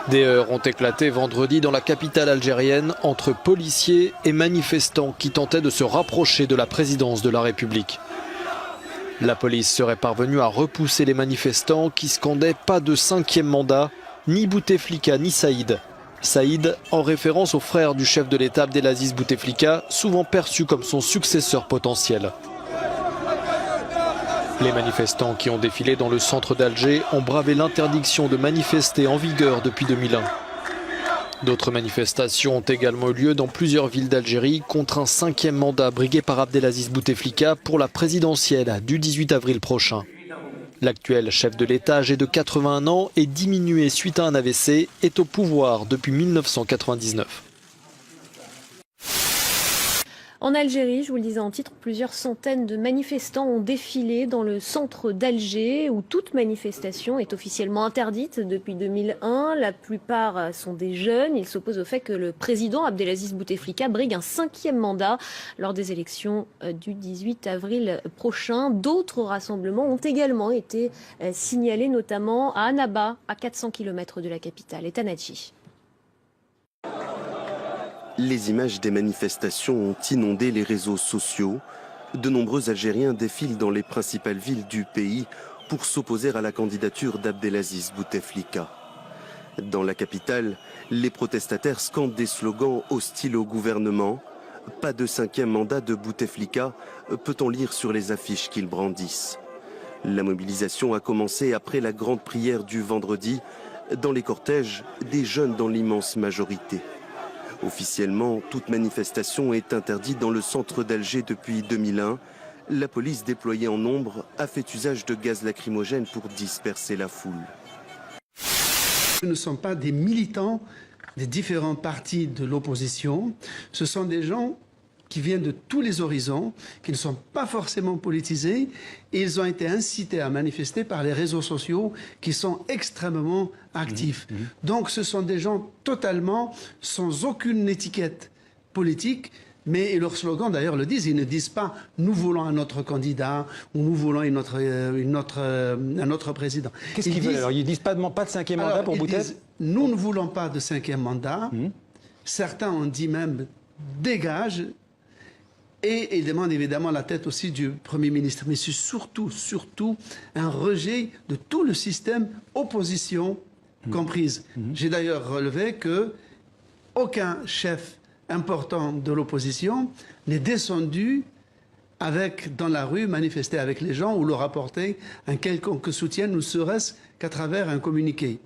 Des heurts ont éclaté vendredi dans la capitale algérienne entre policiers et manifestants qui tentaient de se rapprocher de la présidence de la République. La police serait parvenue à repousser les manifestants qui scandaient pas de 5e mandat, ni Bouteflika ni Saïd. Saïd en référence au frère du chef de l'État Abdelaziz Bouteflika, souvent perçu comme son successeur potentiel. Les manifestants qui ont défilé dans le centre d'Alger ont bravé l'interdiction de manifester en vigueur depuis 2001. D'autres manifestations ont également eu lieu dans plusieurs villes d'Algérie contre un 5e mandat brigué par Abdelaziz Bouteflika pour la présidentielle du 18 avril prochain. L'actuel chef de l'État, âgé de 81 ans et diminué suite à un AVC, est au pouvoir depuis 1999. En Algérie, je vous le disais en titre, plusieurs centaines de manifestants ont défilé dans le centre d'Alger où toute manifestation est officiellement interdite depuis 2001. La plupart sont des jeunes. Ils s'opposent au fait que le président Abdelaziz Bouteflika brigue un 5e mandat lors des élections du 18 avril prochain. D'autres rassemblements ont également été signalés, notamment à Annaba, à 400 km de la capitale, et Tanadji. Les images des manifestations ont inondé les réseaux sociaux. De nombreux Algériens défilent dans les principales villes du pays pour s'opposer à la candidature d'Abdelaziz Bouteflika. Dans la capitale, les protestataires scandent des slogans hostiles au gouvernement. Pas de 5e mandat de Bouteflika, peut-on lire sur les affiches qu'ils brandissent. La mobilisation a commencé après la grande prière du vendredi. Dans les cortèges, des jeunes dans l'immense majorité. Officiellement, toute manifestation est interdite dans le centre d'Alger depuis 2001. La police déployée en nombre a fait usage de gaz lacrymogène pour disperser la foule. Ce ne sont pas des militants des différents partis de l'opposition. Ce sont des gens qui viennent de tous les horizons, qui ne sont pas forcément politisés, et ils ont été incités à manifester par les réseaux sociaux qui sont extrêmement actifs. Donc ce sont des gens totalement sans aucune étiquette politique, mais et leurs slogans d'ailleurs le disent, ils ne disent pas « nous voulons un autre candidat » ou « nous voulons un autre président ». Qu'est-ce qu'ils veulent alors? Ils ne disent pas de 5e mandat pour Bouteflika? Nous ne voulons pas de 5e mandat. Certains ont dit même « dégage ». Et il demande évidemment la tête aussi du Premier ministre. Mais c'est surtout un rejet de tout le système opposition comprise. J'ai d'ailleurs relevé qu'aucun chef important de l'opposition n'est descendu dans la rue, manifester avec les gens ou leur apporter un quelconque soutien, ne serait-ce qu'à travers un communiqué.